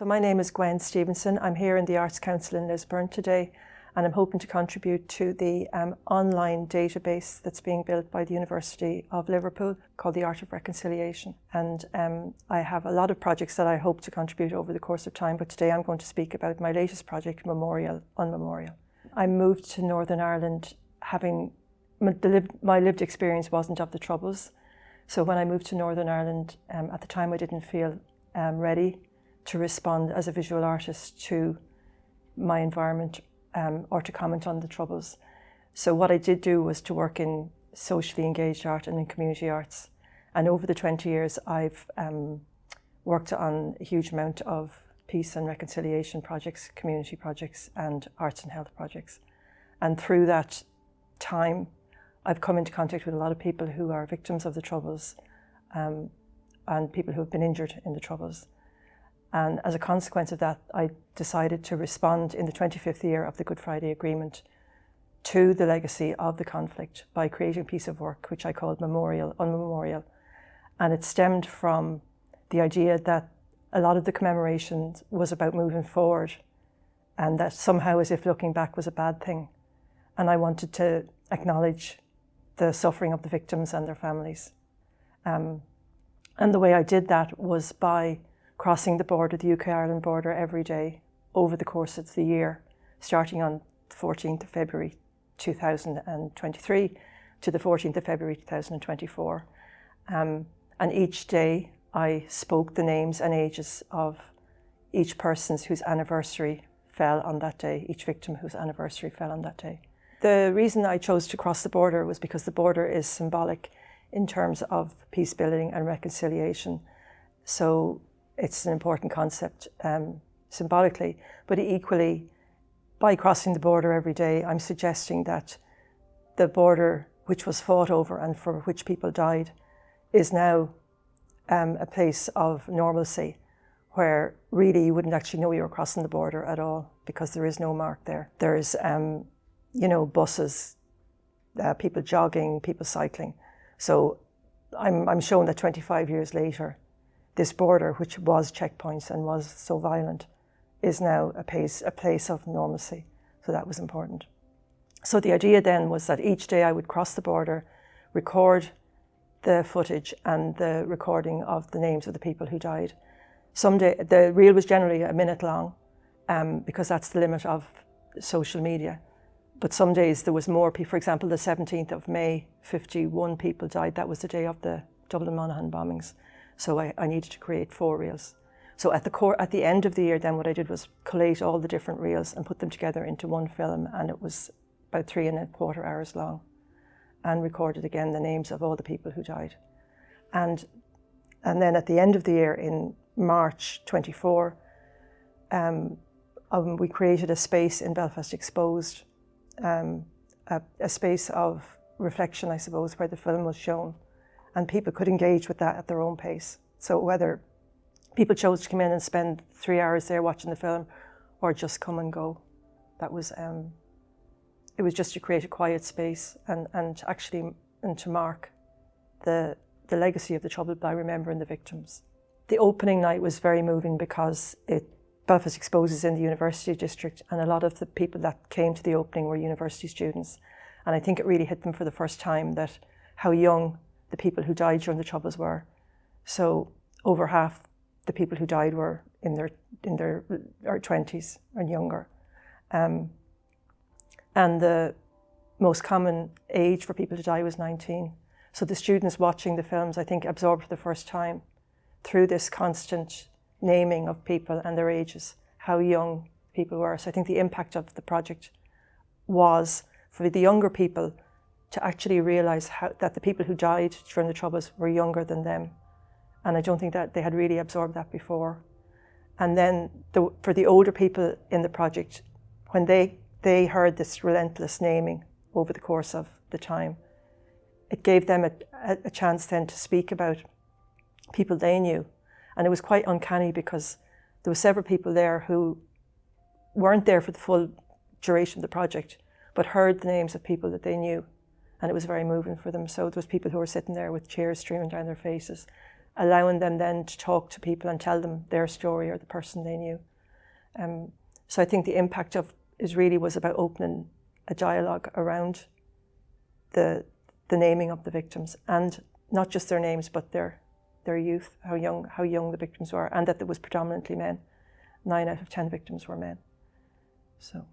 So my name is Gwen Stevenson. I'm here in the Arts Council in Lisburn today, and I'm hoping to contribute to the online database that's being built by the University of Liverpool called the Art of Reconciliation. And I have a lot of projects that I hope to contribute over the course of time, but today I'm going to speak about my latest project, UnMemorial. I moved to Northern Ireland having, my lived experience wasn't of the Troubles. So when I moved to Northern Ireland, at the time I didn't feel ready to respond as a visual artist to my environment or to comment on the Troubles. So what I did do was to work in socially engaged art and in community arts. And over the 20 years, I've worked on a huge amount of peace and reconciliation projects, community projects, and arts and health projects. And through that time, I've come into contact with a lot of people who are victims of the Troubles and people who have been injured in the Troubles. And as a consequence of that, I decided to respond in the 25th year of the Good Friday Agreement to the legacy of the conflict by creating a piece of work which I called UnMemorial. And it stemmed from the idea that a lot of the commemoration was about moving forward, and that somehow as if looking back was a bad thing. And I wanted to acknowledge the suffering of the victims and their families. And the way I did that was by crossing the border, the UK-Ireland border, every day over the course of the year, starting on the 14th of February 2023 to the 14th of February 2024. And each day I spoke the names and ages of each person whose anniversary fell on that day, each victim whose anniversary fell on that day. The reason I chose to cross the border was because the border is symbolic in terms of peace building and reconciliation. So it's an important concept symbolically, but equally, by crossing the border every day, I'm suggesting that the border which was fought over and for which people died is now a place of normalcy, where really you wouldn't actually know you were crossing the border at all because there is no mark there. There's, buses, people jogging, people cycling. So I'm shown that 25 years later, this border, which was checkpoints and was so violent, is now a place of normalcy. So that was important. So the idea then was that each day I would cross the border, record the footage and the recording of the names of the people who died. Someday, the reel was generally a minute long, because that's the limit of social media. But some days there was more people. For example, the 17th of May, 51 people died. That was the day of the Dublin Monaghan bombings. So I needed to create 4 reels. So at the end of the year, then what I did was collate all the different reels and put them together into one film, and it was about 3¼ hours long, and recorded again the names of all the people who died. And then at the end of the year, in March 24, we created a space in Belfast Exposed, a space of reflection, I suppose, where the film was shown. And people could engage with that at their own pace. So whether people chose to come in and spend 3 hours there watching the film, or just come and go, that was it was just to create a quiet space and to mark the legacy of the Troubled by remembering the victims. The opening night was very moving because Belfast Exposed is in the university district, and a lot of the people that came to the opening were university students. And I think it really hit them for the first time that how young the people who died during the Troubles were. So over half the people who died were in their 20s and younger. And the most common age for people to die was 19. So the students watching the films, I think, absorbed for the first time through this constant naming of people and their ages, how young people were. So I think the impact of the project was for the younger people to actually realise that the people who died during the Troubles were younger than them. And I don't think that they had really absorbed that before. And then for the older people in the project, when they heard this relentless naming over the course of the time, it gave them a chance then to speak about people they knew. And it was quite uncanny because there were several people there who weren't there for the full duration of the project, but heard the names of people that they knew. And it was very moving for them. So there was people who were sitting there with tears streaming down their faces allowing them then to talk to people and tell them their story or the person they knew. So I think the impact of it really was about opening a dialogue around the naming of the victims, and not just their names, but their youth, how young the victims were, and that there was predominantly men. 9 out of 10 victims were men. So.